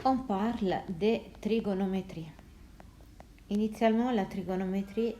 On parle de trigonométrie. Initialement, la trigonométrie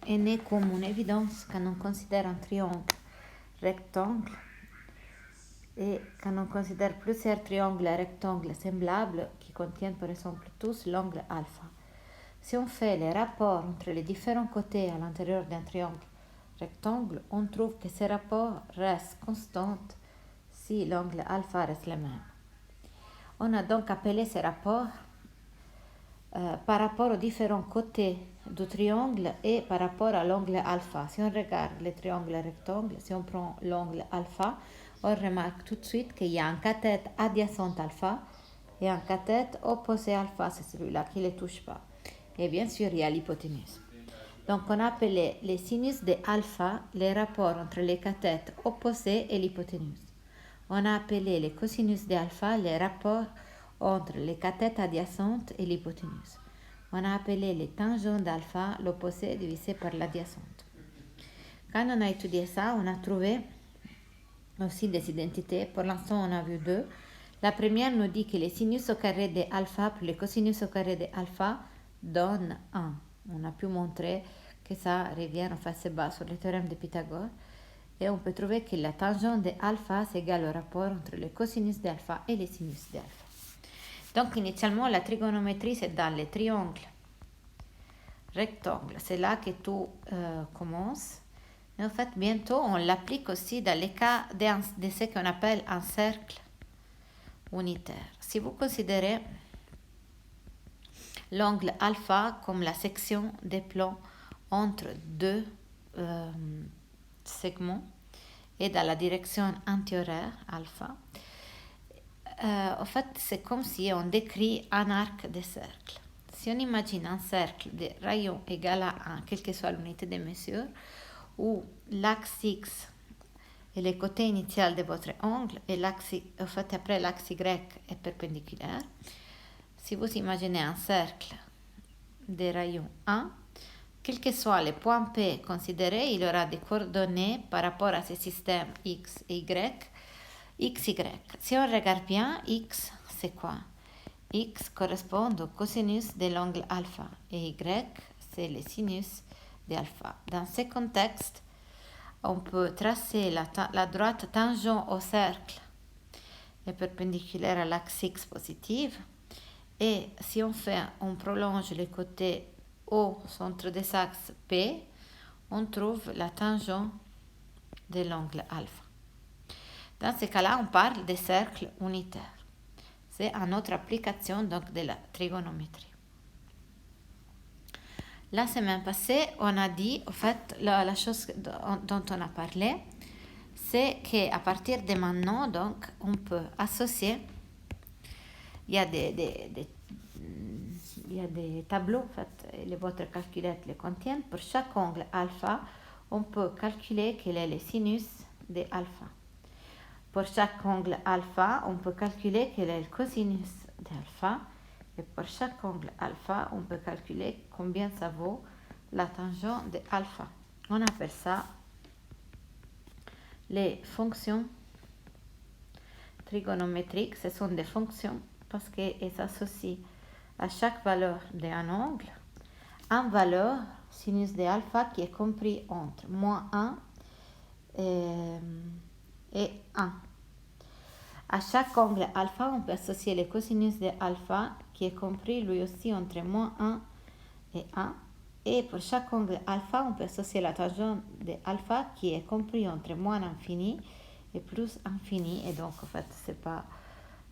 est née comme une évidence quand on considère un triangle rectangle et quand on considère plusieurs triangles rectangles semblables qui contiennent par exemple tous l'angle alpha. Si on fait les rapports entre les différents côtés à l'intérieur d'un triangle rectangle, on trouve que ces rapports restent constants si l'angle alpha reste le même. On a donc appelé ces rapports par rapport aux différents côtés du triangle et par rapport à l'angle alpha. Si on regarde le triangle rectangle, si on prend l'angle alpha, on remarque tout de suite qu'il y a un cathète adjacent alpha et un cathète opposé alpha, c'est celui-là qui ne les touche pas. Et bien sûr, il y a l'hypoténuse. Donc, on a appelé les sinus de alpha les rapports entre les cathètes opposés et l'hypoténuse. On a appelé les cosinus de alpha les rapports entre les cathètes adjacentes et l'hypoténuse. On a appelé les tangents d'alpha l'opposé divisé par l'adjacente. Quand on a étudié ça, on a trouvé aussi des identités. Pour l'instant, on a vu deux. La première nous dit que les sinus au carré de alpha plus les cosinus au carré de alpha donnent 1. On a pu montrer que ça revient en face bas sur le théorème de Pythagore. Et on peut trouver que la tangente de alpha c'est égal au rapport entre le cosinus d'alpha et les sinus d'alpha. Donc, initialement, la trigonométrie, c'est dans les triangles rectangles. C'est là que tout commence. Mais en fait, bientôt, on l'applique aussi dans les cas de ce qu'on appelle un cercle unitaire. Si vous considérez l'angle alpha comme la section des plans entre deux segments et dans la direction antihoraire alpha, en fait, c'est comme si on décrit un arc de cercle. Si on imagine un cercle de rayon égal à 1, quelle que soit l'unité de mesure, où l'axe X est le côté initial de votre angle et l'axe, en fait, après l'axe Y est perpendiculaire. Si vous imaginez un cercle de rayon 1, quel que soit le point P considéré, il aura des coordonnées par rapport à ce système X et Y, X, Y. Si on regarde bien, X, c'est quoi? X correspond au cosinus de l'angle alpha et Y, c'est le sinus de alpha. Dans ce contexte, on peut tracer la droite tangent au cercle est perpendiculaire à l'axe X positive. Et si on prolonge le côté au centre des axes P, on trouve la tangente de l'angle alpha. Dans ce cas-là, on parle de cercle unitaire. C'est une autre application donc de la trigonométrie. La semaine passée, on a dit, en fait, la chose dont on a parlé, c'est qu'à partir de maintenant, donc, on peut associer, il y a des tableaux, en fait, votre calculette les contient. Pour chaque angle alpha, on peut calculer quel est le sinus de alpha. Pour chaque angle alpha, on peut calculer quel est le cosinus d'alpha. Et pour chaque angle alpha, on peut calculer combien ça vaut la tangente de alpha. On appelle ça les fonctions trigonométriques. Ce sont des fonctions parce qu'elles s'associent à chaque valeur d'un angle une valeur sinus de alpha qui est compris entre moins 1 et 1. À chaque angle alpha, on peut associer le cosinus de alpha qui est compris lui aussi entre moins 1 et 1. Et pour chaque angle alpha, on peut associer la tangente de alpha qui est compris entre moins infini et plus infini. Et donc, en fait, c'est pas,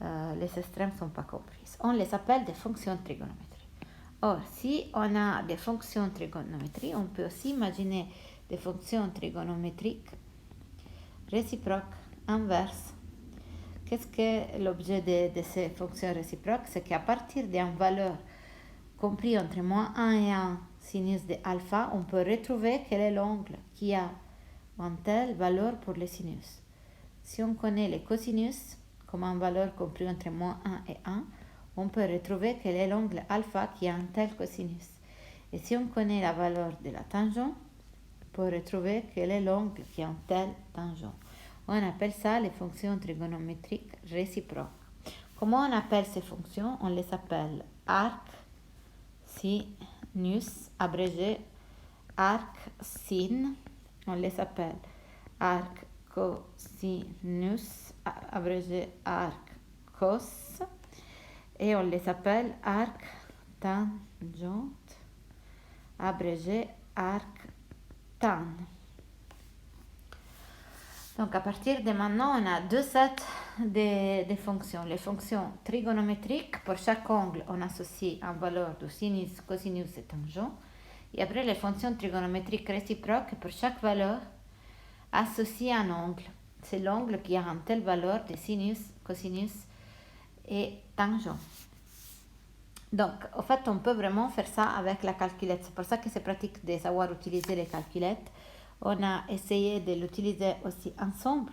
les extrêmes ne sont pas comprises. On les appelle des fonctions trigonométriques. Or, si on a des fonctions trigonométriques, on peut aussi imaginer des fonctions trigonométriques réciproques, inverses. Qu'est-ce que l'objet de ces fonctions réciproques? C'est qu'à partir d'une valeur comprise entre moins 1 et 1 sinus de alpha, on peut retrouver quel est l'angle qui a une telle valeur pour le sinus. Si on connaît le cosinus comme une valeur comprise entre moins 1 et 1, on peut retrouver quel est l'angle alpha qui a un tel cosinus. Et si on connaît la valeur de la tangente, on peut retrouver quel est l'angle qui a un tel tangent. On appelle ça les fonctions trigonométriques réciproques. Comment on appelle ces fonctions? On les appelle arc, sinus, abrégé arc, sin. On les appelle arc, cosinus, abrégé arc, cos. Et on les appelle arc, tangente, abrégé arc, tan. Donc à partir de maintenant, on a deux sets de fonctions. Les fonctions trigonométriques, pour chaque angle, on associe une valeur de sinus, cosinus et tangent. Et après, les fonctions trigonométriques réciproques, pour chaque valeur, associe un angle. C'est l'angle qui a une telle valeur de sinus, cosinus et tangent. Donc, en fait, on peut vraiment faire ça avec la calculette. C'est pour ça que c'est pratique de savoir utiliser les calculettes. On a essayé de l'utiliser aussi ensemble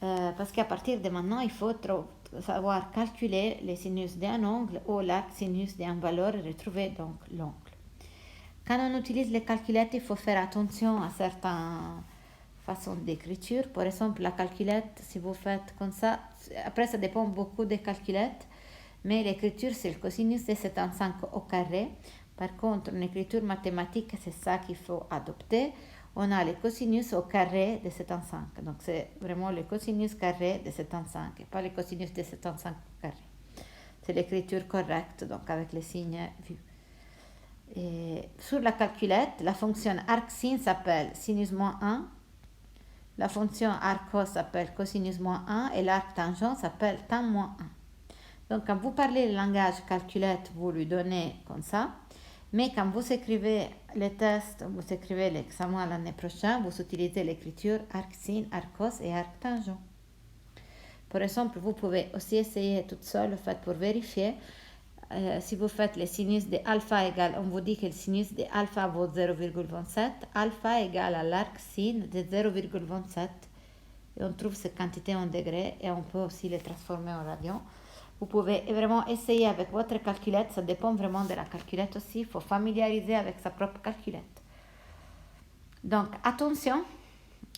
parce qu'à partir de maintenant, il faut savoir calculer les sinus d'un angle ou l'arc sinus d'une valeur et retrouver donc l'angle. Quand on utilise les calculettes, il faut faire attention à certaines façons d'écriture. Par exemple, la calculette, si vous faites comme ça, après ça dépend beaucoup des calculettes, mais l'écriture c'est le cosinus de 75 au carré. Par contre, une écriture mathématique, c'est ça qu'il faut adopter. On a le cosinus au carré de 75. Donc, c'est vraiment le cosinus carré de 75 et pas le cosinus de 75 au carré. C'est l'écriture correcte, donc avec les signes vus. Et sur la calculette, la fonction arc-sin s'appelle sinus moins 1. La fonction arc-cos s'appelle cosinus moins 1 et l'arc-tangent s'appelle tan moins 1. Donc, quand vous parlez le langage calculette, vous lui donnez comme ça. Mais quand vous écrivez les tests, vous écrivez l'examen l'année prochaine, vous utilisez l'écriture arc-sin, arc-cos et arc-tangent. Par exemple, vous pouvez aussi essayer toute seule, pour vérifier. Si vous faites le sinus de alpha égale, on vous dit que le sinus de alpha vaut 0,27, alpha égale à l'arc-sin de 0,27. Et on trouve ces quantités en degrés et on peut aussi les transformer en radians. Vous pouvez vraiment essayer avec votre calculette, ça dépend vraiment de la calculette aussi, il faut familiariser avec sa propre calculette. Donc attention,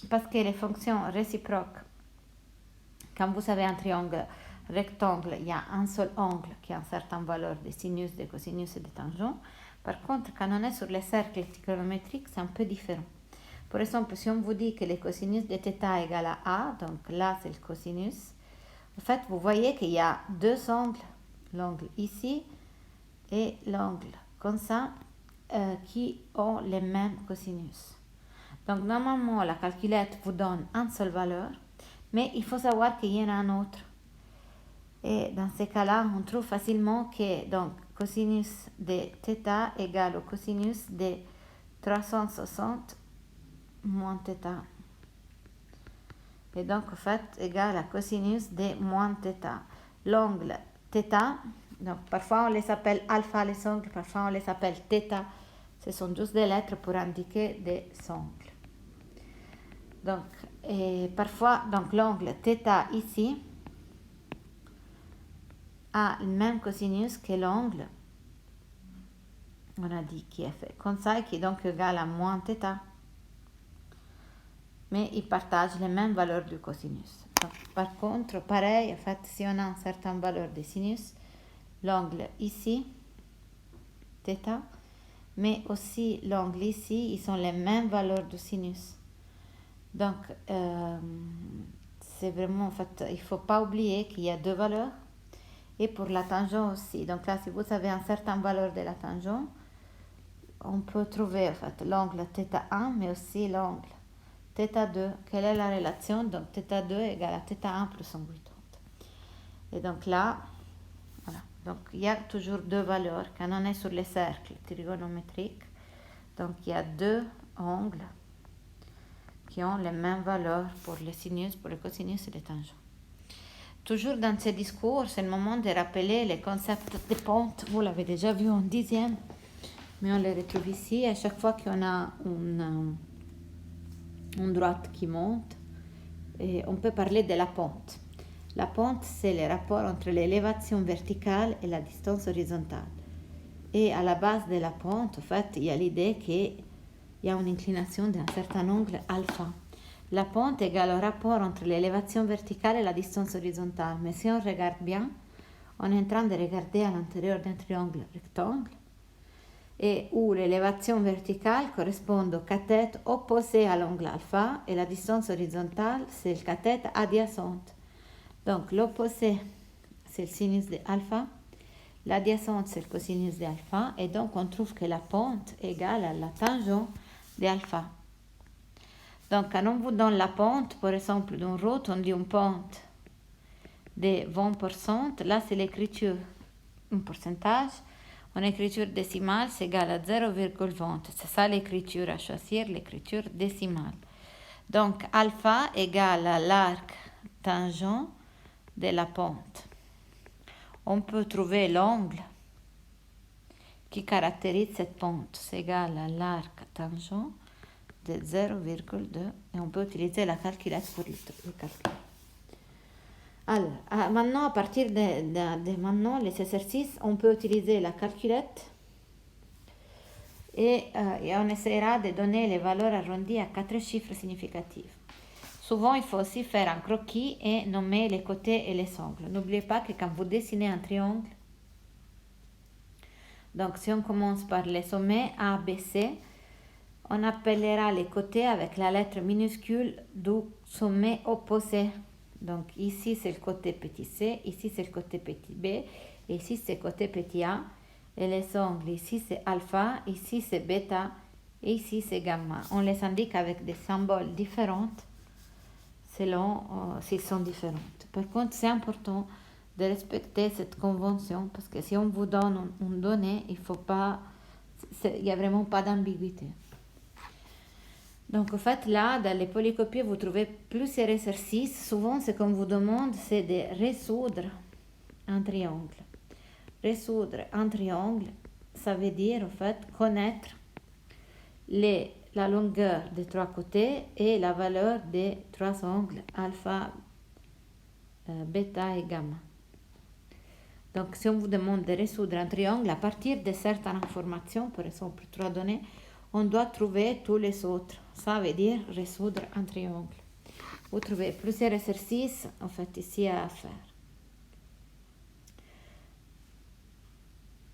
parce que les fonctions réciproques, quand vous avez un triangle rectangle, il y a un seul angle qui a une certaine valeur de sinus, de cosinus et de tangent. Par contre, quand on est sur les cercles trigonométriques, c'est un peu différent. Par exemple, si on vous dit que le cosinus de θ égale à A, donc là c'est le cosinus, en fait, vous voyez qu'il y a deux angles, l'angle ici et l'angle comme ça, qui ont les mêmes cosinus. Donc, normalement, la calculette vous donne une seule valeur, mais il faut savoir qu'il y en a un autre. Et dans ces cas-là, on trouve facilement que donc, cosinus de θ égale au cosinus de 360 moins θ. Et donc, en fait, égale à cosinus de moins θ. L'angle θ, donc parfois on les appelle alpha les angles, parfois on les appelle θ. Ce sont juste des lettres pour indiquer des angles. Donc, et parfois, donc l'angle θ ici a le même cosinus que l'angle, on a dit qui est fait comme ça, qui est donc égal à moins θ. Mais ils partagent les mêmes valeurs du cosinus. Donc, par contre, pareil, en fait, si on a une certaine valeur de sinus, l'angle ici, θ, mais aussi l'angle ici, ils ont les mêmes valeurs de sinus. Donc, c'est vraiment, en fait, il ne faut pas oublier qu'il y a deux valeurs. Et pour la tangente aussi. Donc là, si vous avez une certaine valeur de la tangente, on peut trouver, en fait, l'angle θ1, mais aussi l'angle θ2. Quelle est la relation? Donc θ2 égale à θ1 plus 180. Et donc là, voilà. Donc il y a toujours deux valeurs quand on est sur les cercles trigonométriques. Donc il y a deux angles qui ont les mêmes valeurs pour les sinus, pour les cosinus et les tangents. Toujours dans ce discours, c'est le moment de rappeler les concepts de pente. Vous l'avez déjà vu en 10e, mais on les retrouve ici. À chaque fois qu'on a une droite qui monte, et on peut parler de la pente. La pente, c'est le rapport entre l'élévation verticale et la distance horizontale. Et à la base de la pente, en fait, il y a l'idée qu'il y a une inclination d'un certain angle alpha. La pente égale au rapport entre l'élévation verticale et la distance horizontale. Mais si on regarde bien, on est en train de regarder à l'intérieur d'un triangle rectangle et où l'élévation verticale correspond au cathète opposé à l'angle alpha et la distance horizontale, c'est le cathète adjacente. Donc l'opposé, c'est le sinus de alpha, l'adjacente, c'est le cosinus de alpha, et donc on trouve que la pente est égale à la tangente de alpha. Donc quand on vous donne la pente, par exemple d'une route, on dit une pente de 20%, là c'est l'écriture, un pourcentage. En écriture décimale, c'est égal à 0,20. C'est ça l'écriture à choisir, l'écriture décimale. Donc, alpha égale à l'arc tangent de la pente. On peut trouver l'angle qui caractérise cette pente. C'est égal à l'arc tangent de 0,2. Et on peut utiliser la calculette pour le calculer. Alors, maintenant, à partir de maintenant, les exercices, on peut utiliser la calculette et on essaiera de donner les valeurs arrondies à 4 chiffres significatifs. Souvent, il faut aussi faire un croquis et nommer les côtés et les angles. N'oubliez pas que quand vous dessinez un triangle, donc si on commence par les sommets A, B, C, on appellera les côtés avec la lettre minuscule du sommet opposé. Donc ici c'est le côté petit c, ici c'est le côté petit b, et ici c'est le côté petit a. Et les angles, ici c'est alpha, ici c'est bêta, et ici c'est gamma. On les indique avec des symboles différents selon s'ils sont différents. Par contre, c'est important de respecter cette convention parce que si on vous donne une donnée, il n'y a vraiment pas d'ambiguïté. Donc, en fait, là, dans les polycopiés, vous trouvez plusieurs exercices. Souvent, ce qu'on vous demande, c'est de résoudre un triangle. Résoudre un triangle, ça veut dire, en fait, connaître la longueur des trois côtés et la valeur des trois angles, alpha, bêta et gamma. Donc, si on vous demande de résoudre un triangle, à partir de certaines informations, par exemple, 3 données, on doit trouver tous les autres. Ça veut dire résoudre un triangle. Vous trouvez plusieurs exercices, en fait, ici à faire.